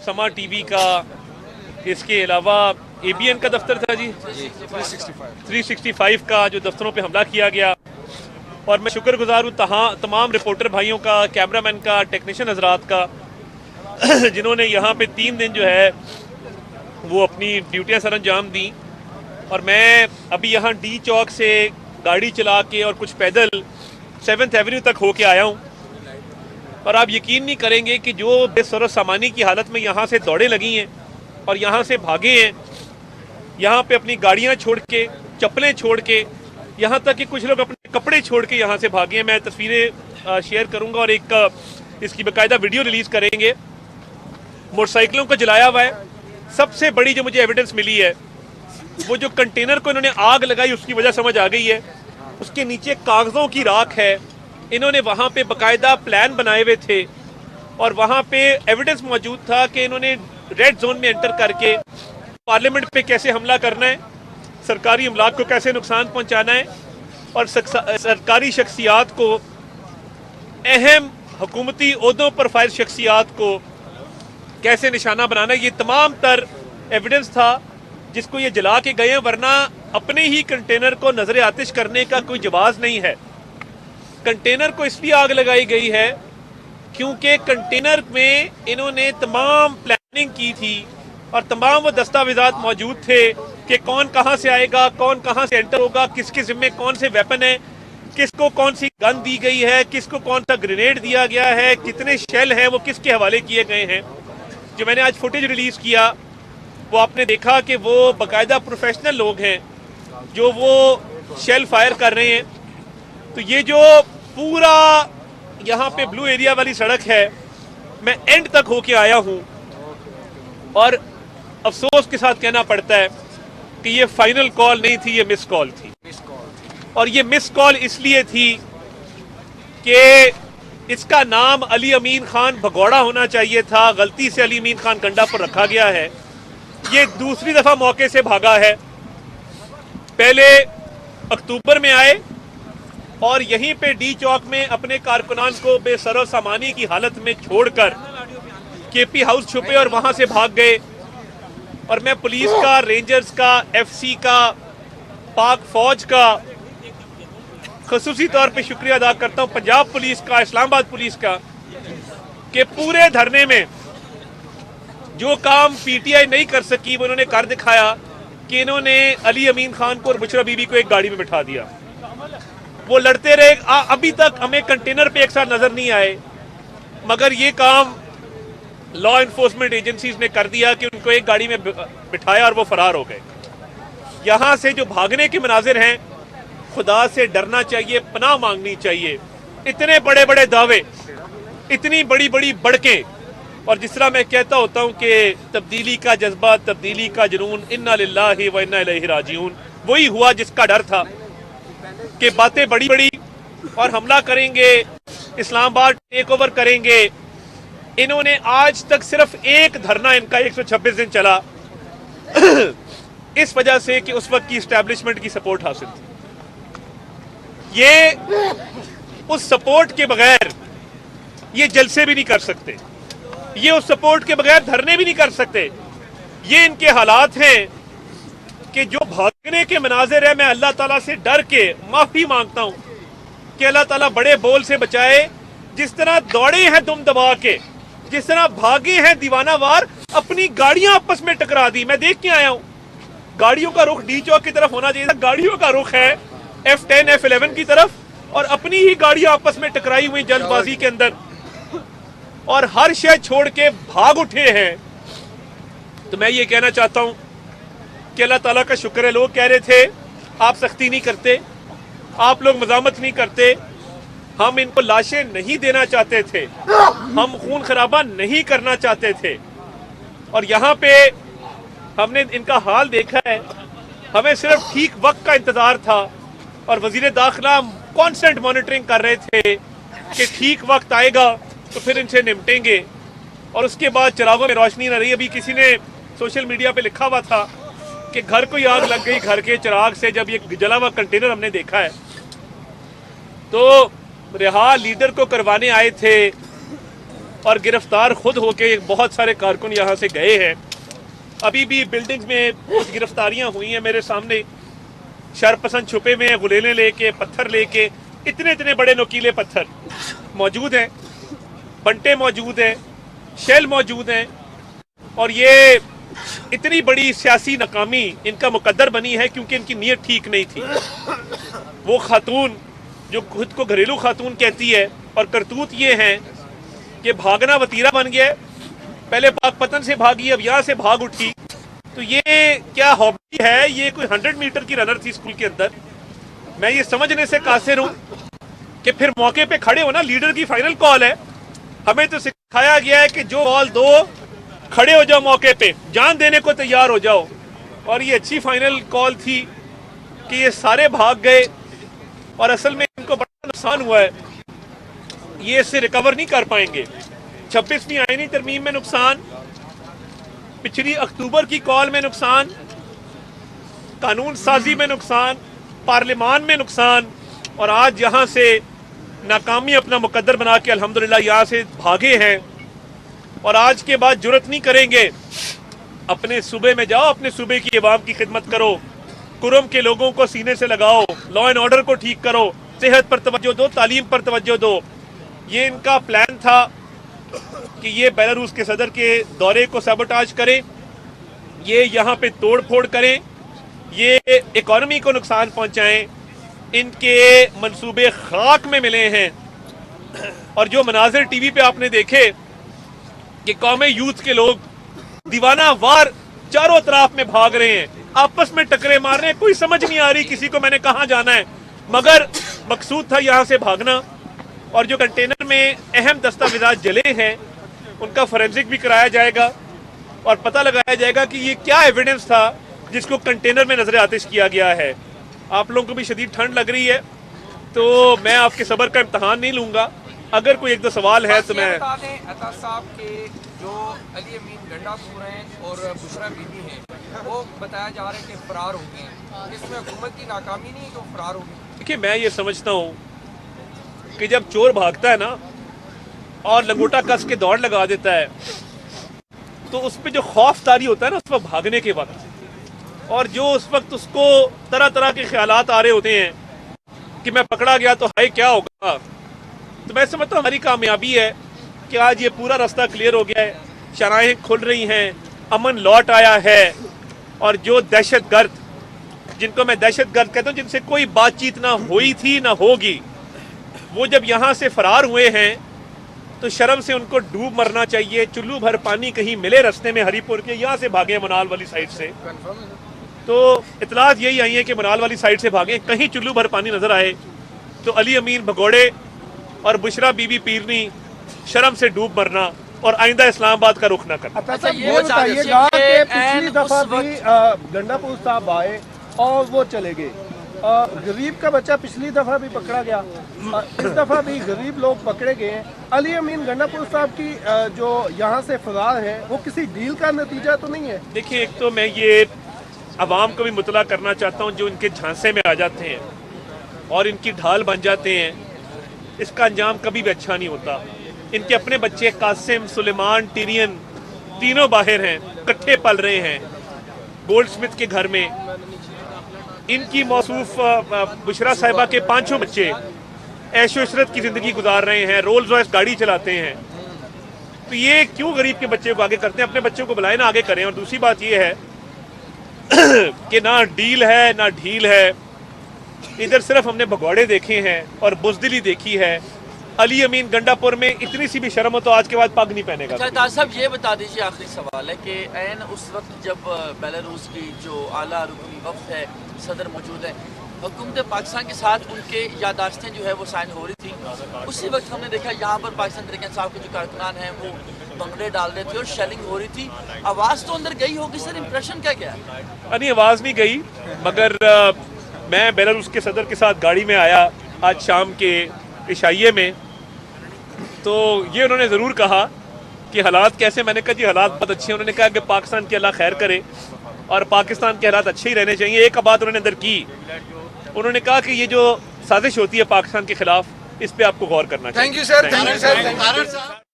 समा टीवी का, इसके अलावा एबीएन का दफ्तर था जी 365 का, जो दफ्तरों पे हमला किया गया। और मैं शुक्रगुजार हूँ तमाम रिपोर्टर भाइयों का, कैमरामैन का, टेक्नीशियन हजरात का, जिन्होंने यहाँ पे 3 दिन जो है वो अपनी ड्यूटियाँ सर अंजाम दी। और मैं अभी यहाँ डी चौक से गाड़ी चला के और कुछ पैदल 7th एवेन्यू तक होके आया हूँ। और आप यकीन नहीं करेंगे कि जो बेसरो सामानी की हालत में यहाँ से दौड़े लगी हैं और यहाँ से भागे हैं, यहाँ पे अपनी गाड़ियाँ छोड़ के, चप्पलें छोड़ के, यहाँ तक कि कुछ लोग अपने कपड़े छोड़ के यहाँ से भागे हैं। मैं तस्वीरें शेयर करूँगा और एक इसकी बाकायदा वीडियो रिलीज़ करेंगे। मोटरसाइकिलों को जलाया हुआ है। सबसे बड़ी जो मुझे एविडेंस मिली है, वो जो कंटेनर को इन्होंने आग लगाई उसकी वजह समझ आ गई है। उसके नीचे कागज़ों की राख है। इन्होंने वहाँ पे बाकायदा प्लान बनाए हुए थे और वहाँ पे एविडेंस मौजूद था कि इन्होंने रेड जोन में एंटर करके पार्लियामेंट पे कैसे हमला करना है, सरकारी अमलाक को कैसे नुकसान पहुँचाना है और सरकारी शख्सियात को, अहम हुकूमती ओहदों पर फाइज शख्सियात को कैसे निशाना बनाना है। ये तमाम तर एविडेंस था जिसको ये जला के गए हैं, वरना अपने ही कंटेनर को नजर आतिश करने का कोई जवाब नहीं है। कंटेनर को इसलिए आग लगाई गई है क्योंकि कंटेनर में इन्होंने तमाम प्लानिंग की थी और तमाम वो दस्तावेजात मौजूद थे कि कौन कहां से आएगा, कौन कहां से एंटर होगा, किसके जिम्मे कौन से वेपन है, किसको कौन सी गन दी गई है, किसको कौन सा ग्रेनेड दिया गया है, कितने शेल हैं, वो किसके हवाले किए गए हैं। जो मैंने आज फुटेज रिलीज किया वो आपने देखा कि वो बाकायदा प्रोफेशनल लोग हैं जो वो शेल फायर कर रहे हैं। तो ये जो पूरा यहाँ पे ब्लू एरिया वाली सड़क है, मैं एंड तक होके आया हूँ और अफसोस के साथ कहना पड़ता है कि ये फाइनल कॉल नहीं थी, ये मिस कॉल थी। और ये मिस कॉल इसलिए थी कि इसका नाम अली अमीन खान भगौड़ा होना चाहिए था, गलती से अली अमीन खान कंडापुर रखा गया है। ये दूसरी दफा मौके से भागा है। पहले अक्टूबर में आए और यहीं पे डी चौक में अपने कारकुनान को बेसरो सामानी की हालत में छोड़कर केपी हाउस छुपे और वहां से भाग गए। और मैं पुलिस का, रेंजर्स का, एफसी का, पाक फौज का खसूसी तौर पे शुक्रिया अदा करता हूं, पंजाब पुलिस का, इस्लामाबाद पुलिस का, कि पूरे धरने में जो काम पीटीआई नहीं कर सकी वो इन्होंने कर दिखाया कि इन्होंने अली अमीन खान को और बुशरा बीबी को एक गाड़ी में बिठा दिया। वो लड़ते रहे। अभी तक हमें कंटेनर पे एक साथ नजर नहीं आए, मगर ये काम लॉ एनफोर्समेंट एजेंसीज ने कर दिया कि उनको एक गाड़ी में बिठाया और वो फरार हो गए। यहां से जो भागने के मनाजिर हैं, खुदा से डरना चाहिए, पनाह मांगनी चाहिए। इतने बड़े बड़े दावे, इतनी बड़ी बड़ी बढ़के, और जिस तरह मैं कहता होता हूं कि तब्दीली का जज्बा, तब्दीली का जुनून, इन्ना लिल्लाहि व इन्ना इलैहि राजिऊन, वही हुआ जिसका डर था कि बातें बड़ी बड़ी और हमला करेंगे, इस्लामाबाद टेक ओवर करेंगे। इन्होंने आज तक सिर्फ एक धरना इनका 126 दिन चला इस वजह से कि उस वक्त की एस्टैब्लिशमेंट की सपोर्ट हासिल थी। ये उस सपोर्ट के बगैर ये जलसे भी नहीं कर सकते, ये उस सपोर्ट के बगैर धरने भी नहीं कर सकते। ये इनके हालात हैं कि जो भागने के मनाजिर है, मैं अल्लाह ताला से डर के माफी मांगता हूं कि अल्लाह ताला बड़े बोल से बचाए। जिस तरह दौड़े हैं दुम दबा के, जिस तरह भागे हैं दीवाना वार, अपनी गाड़ियां आपस में टकरा दी। मैं देख के आया हूं, गाड़ियों का रुख डी चौक की तरफ होना चाहिए था, गाड़ियों का रुख है F10 F11 की तरफ, और अपनी ही गाड़ियां आपस में टकराई हुई जल्दबाजी के अंदर, और हर शय छोड़ के भाग उठे हैं। तो मैं ये कहना चाहता हूं कि अल्लाह ताला का शुक्र है, लोग कह रहे थे आप सख्ती नहीं करते, आप लोग मजामत नहीं करते। हम इनको लाशें नहीं देना चाहते थे, हम खून खराबा नहीं करना चाहते थे। और यहाँ पे हमने इनका हाल देखा है। हमें सिर्फ ठीक वक्त का इंतजार था और वजीर दाखिला कांस्टेंट मॉनिटरिंग कर रहे थे कि ठीक वक्त आएगा तो फिर इनसे निपटेंगे। और उसके बाद चिरागों में रोशनी न रही। अभी किसी ने सोशल मीडिया पे लिखा हुआ था कि घर को आग लग गई घर के चिराग से, जब ये जला हुआ कंटेनर हमने देखा है। तो रिहा लीडर को करवाने आए थे और गिरफ्तार खुद होके बहुत सारे कारकुन यहाँ से गए हैं। अभी भी बिल्डिंग्स में कुछ गिरफ्तारियां हुई हैं मेरे सामने। शरपसंद छुपे में हैं, गुलेलें लेके, पत्थर लेके, इतने इतने बड़े नुकीले पत्थर मौजूद हैं, बंटे मौजूद हैं, शेल मौजूद हैं। और ये इतनी बड़ी सियासी नाकामी इनका मुकद्दर बनी है क्योंकि इनकी नीयत ठीक नहीं थी। वो खातून जो खुद को घरेलू खातून कहती है और करतूत ये हैं कि भागना वतीरा बन गया। पहले पाकपतन से भागी, अब यहाँ से भाग उठी। तो ये क्या हॉबी है? ये कोई 100 मीटर की रनर थी स्कूल के अंदर। मैं ये समझने से कासिर हूँ कि फिर मौके पे खड़े हो ना, लीडर की फाइनल कॉल है। हमें तो सिखाया गया है कि जो बॉल दो, खड़े हो जाओ मौके पे, जान देने को तैयार हो जाओ। और ये अच्छी फाइनल कॉल थी कि ये सारे भाग गए और असल में इनको बड़ा नुकसान हुआ है। ये इससे रिकवर नहीं कर पाएंगे। 26वीं आईनी तरमीम में नुकसान, पिछली अक्टूबर की कॉल में नुकसान, कानून साजी में नुकसान, पार्लियामान में नुकसान, और आज यहाँ से नाकामी अपना मुकद्दर बना के अल्हम्दुलिल्लाह यहाँ से भागे हैं। और आज के बाद जुर्रत नहीं करेंगे। अपने सूबे में जाओ, अपने सूबे की अवाम की खिदमत करो, कुरम के लोगों को सीने से लगाओ, लॉ एंड ऑर्डर को ठीक करो, सेहत पर तवज्जो दो, तालीम पर तवज्जो दो। ये इनका प्लान था कि ये बेलारूस के सदर के दौरे को सबोटाज करें, ये यहाँ पे तोड़ फोड़ करें, ये इकॉनमी को नुकसान पहुंचाएं। इनके मंसूबे खाक में मिले हैं। और जो मनाजिर टीवी पे आपने देखे कि कौमे यूथ के लोग दीवाना वार चारों तरफ में भाग रहे हैं, आपस में टकरे मार रहे हैं, कोई समझ नहीं आ रही किसी को मैंने कहाँ जाना है, मगर मकसूद था यहाँ से भागना। और जो कंटेनर में अहम दस्तावेजात जले हैं उनका फोरेंसिक भी कराया जाएगा और पता लगाया जाएगा कि ये क्या एविडेंस था जिसको कंटेनर में नजर आतिश किया गया है। आप लोगों को भी शदीद ठंड लग रही है तो मैं आपके सब्र का इम्तहान नहीं लूंगा। अगर कोई एक दो सवाल है तो मैं बता दें, अता साहब के जो अली अमीन गंडापुर हैं और बुशरा बीबी हैं, वो बताया जा रहा है कि फरार हो गए हैं। इसमें हुकूमत की नाकामी नहीं है कि वो फरार हो गए? देखिए, मैं ये समझता हूँ कि जब चोर भागता है ना और लंगोटा कस के दौड़ लगा देता है तो उस पर जो खौफ तारी होता है ना उस वक्त भागने के वक्त, और जो उस वक्त उसको तरह तरह के ख्यालात आ रहे होते हैं कि मैं पकड़ा गया तो हाय क्या होगा। तो मैं समझता हूँ हमारी कामयाबी है कि आज ये पूरा रास्ता क्लियर हो गया है, शराहें खुल रही हैं, अमन लौट आया है। और जो दहशतगर्द, जिनको मैं दहशतगर्द कहता हूँ, जिनसे कोई बातचीत ना हुई थी ना होगी, वो जब यहाँ से फरार हुए हैं तो शर्म से उनको डूब मरना चाहिए। चुल्लू भर पानी कहीं मिले रास्ते में हरीपुर के, यहाँ से भागे मनाल वाली साइड से, तो इतलात यही आई है कि मनाल वाली साइड से भागे। कहीं चुल्लू भर पानी नजर आए तो अली अमीन भगोड़े और बुशरा बीबी पीरनी शर्म से डूब मरना और आइंदा इस्लामाबाद का रुख न करना। अच्छा, ये बताइएगा कि पिछली दफा भी गंडापुर साहब आए और वो चले गए। गरीब का बच्चा पिछली दफा भी पकड़ा गया, इस दफा भी गरीब लोग पकड़े गए। अली अमीन गंडापुर साहब की जो यहाँ से फरार है वो किसी डील का नतीजा तो नहीं है? देखिए, एक तो मैं ये अवाम को भी मुतला करना चाहता हूँ जो इनके झांसे में आ जाते हैं और इनकी ढाल बन जाते हैं, इसका अंजाम कभी भी अच्छा नहीं होता। इनके अपने बच्चे कासिम, सुलेमान, टिरियन तीनों बाहर हैं, इकट्ठे पल रहे हैं गोल्ड स्मिथ के घर में। इनकी मौसूफ बुशरा साहिबा के 5 बच्चे ऐशो इशरत की जिंदगी गुजार रहे हैं, रोल्स रॉयस गाड़ी चलाते हैं। तो ये क्यों गरीब के बच्चे को आगे करते हैं? अपने बच्चों को बुलाए ना आगे करें। और दूसरी बात ये है कि ना डील है ना ढील है। इधर सिर्फ हमने भगौड़े देखे हैं और बुजदिली देखी है। अली अमीन गंडापुर में इतनी सी भी शर्म हो तो आज के बाद पग नहीं पहनेगा। अच्छा साहब, ये बता दीजिए, आखिरी सवाल है कि ऐन उस वक्त जब बेलारूस की जो आला रुकनी वफ्द है, सदर मौजूद है, हुकूमत पाकिस्तान के साथ उनके यादाश्तें जो है वो साइन हो रही थी, उसी वक्त हमने देखा यहाँ पर पाकिस्तान तहरीक इंसाफ के जो कारकुनान हैं वो भंगड़े डाल रहे थे और शेलिंग हो रही थी। आवाज़ तो अंदर गई होगी सर, इंप्रेशन क्या क्या है? नहीं, आवाज़ नहीं गई, मगर मैं बेलारूस के सदर के साथ गाड़ी में आया आज शाम के इशाइये में, तो ये उन्होंने ज़रूर कहा कि हालात कैसे। मैंने कहा जी हालात बहुत अच्छे हैं। उन्होंने कहा कि पाकिस्तान की अल्लाह खैर करे और पाकिस्तान के हालात अच्छे ही रहने चाहिए। एक बात उन्होंने अंदर की, उन्होंने कहा कि ये जो साजिश होती है पाकिस्तान के खिलाफ, इस पे आपको गौर करना चाहिए। Thank you sir.